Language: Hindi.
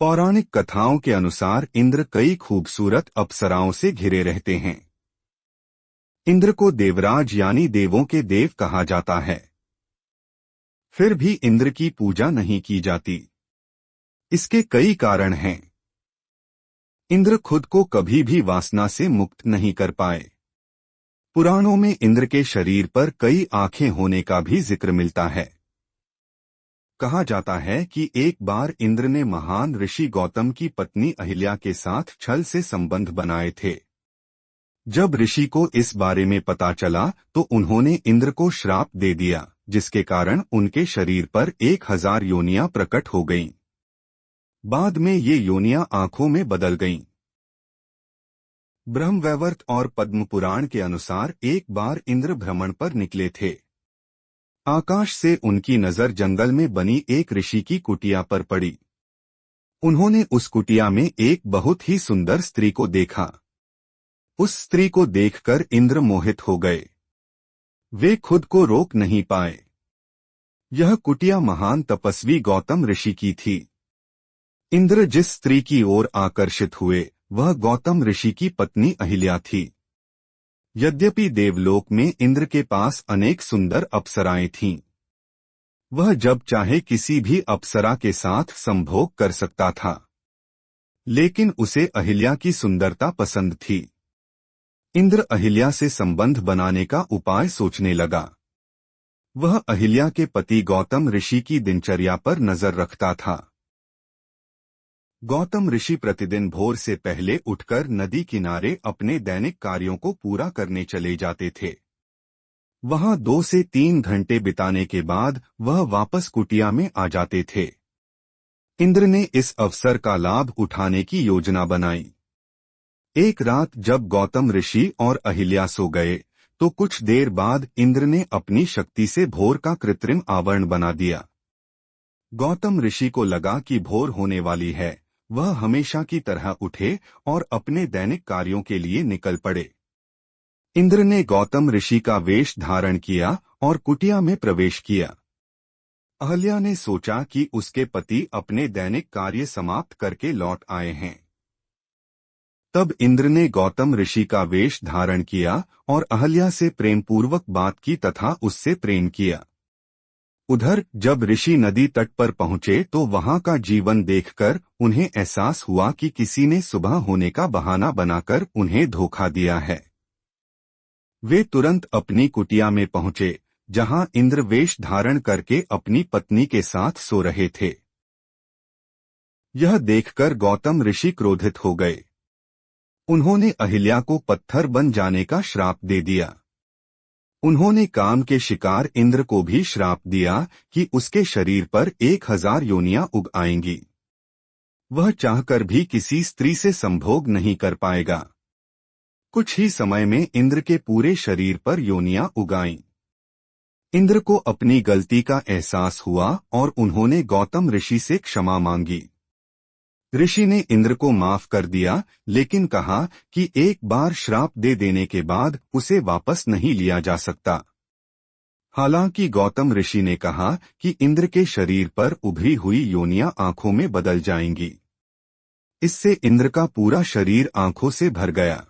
पौराणिक कथाओं के अनुसार इंद्र कई खूबसूरत अप्सराओं से घिरे रहते हैं। इंद्र को देवराज यानी देवों के देव कहा जाता है। फिर भी इंद्र की पूजा नहीं की जाती। इसके कई कारण हैं। इंद्र खुद को कभी भी वासना से मुक्त नहीं कर पाए। पुराणों में इंद्र के शरीर पर कई आंखें होने का भी जिक्र मिलता है। कहा जाता है कि एक बार इंद्र ने महान ऋषि गौतम की पत्नी अहिल्या के साथ छल से संबंध बनाए थे। जब ऋषि को इस बारे में पता चला तो उन्होंने इंद्र को श्राप दे दिया, जिसके कारण उनके शरीर पर 1000 योनियां प्रकट हो गईं। बाद में ये योनियां आंखों में बदल गईं। ब्रह्मवैवर्त और पद्म पुराण के अनुसार एक बार इंद्र भ्रमण पर निकले थे। आकाश से उनकी नजर जंगल में बनी एक ऋषि की कुटिया पर पड़ी। उन्होंने उस कुटिया में एक बहुत ही सुंदर स्त्री को देखा। उस स्त्री को देखकर इंद्र मोहित हो गए। वे खुद को रोक नहीं पाए। यह कुटिया महान तपस्वी गौतम ऋषि की थी। इंद्र जिस स्त्री की ओर आकर्षित हुए वह गौतम ऋषि की पत्नी अहिल्या थी। यद्यपि देवलोक में इंद्र के पास अनेक सुंदर अप्सराएं थीं, वह जब चाहे किसी भी अप्सरा के साथ संभोग कर सकता था, लेकिन उसे अहिल्या की सुंदरता पसंद थी। इंद्र अहिल्या से संबंध बनाने का उपाय सोचने लगा। वह अहिल्या के पति गौतम ऋषि की दिनचर्या पर नजर रखता था। गौतम ऋषि प्रतिदिन भोर से पहले उठकर नदी किनारे अपने दैनिक कार्यों को पूरा करने चले जाते थे। वहां 2 से 3 घंटे बिताने के बाद वह वापस कुटिया में आ जाते थे। इंद्र ने इस अवसर का लाभ उठाने की योजना बनाई। एक रात जब गौतम ऋषि और अहिल्या सो गए तो कुछ देर बाद इंद्र ने अपनी शक्ति से भोर का कृत्रिम आवरण बना दिया। गौतम ऋषि को लगा कि भोर होने वाली है, वह हमेशा की तरह उठे और अपने दैनिक कार्यों के लिए निकल पड़े। इंद्र ने गौतम ऋषि का वेश धारण किया और कुटिया में प्रवेश किया। अहिल्या ने सोचा कि उसके पति अपने दैनिक कार्य समाप्त करके लौट आए हैं। तब इंद्र ने गौतम ऋषि का वेश धारण किया और अहिल्या से प्रेमपूर्वक बात की तथा उससे प्रेम किया। उधर जब ऋषि नदी तट पर पहुंचे तो वहां का जीवन देखकर उन्हें एहसास हुआ कि किसी ने सुबह होने का बहाना बनाकर उन्हें धोखा दिया है। वे तुरंत अपनी कुटिया में पहुंचे, जहां इंद्र वेश धारण करके अपनी पत्नी के साथ सो रहे थे। यह देखकर गौतम ऋषि क्रोधित हो गए। उन्होंने अहिल्या को पत्थर बन जाने का श्राप दे दिया। उन्होंने काम के शिकार इंद्र को भी श्राप दिया कि उसके शरीर पर 1000 योनियां उग आएंगी। वह चाहकर भी किसी स्त्री से संभोग नहीं कर पाएगा। कुछ ही समय में इंद्र के पूरे शरीर पर योनियां उगाईं। इंद्र को अपनी गलती का एहसास हुआ और उन्होंने गौतम ऋषि से क्षमा मांगी। ऋषि ने इंद्र को माफ कर दिया, लेकिन कहा कि एक बार श्राप दे देने के बाद उसे वापस नहीं लिया जा सकता। हालांकि गौतम ऋषि ने कहा कि इंद्र के शरीर पर उभरी हुई योनियां आंखों में बदल जाएंगी। इससे इंद्र का पूरा शरीर आंखों से भर गया।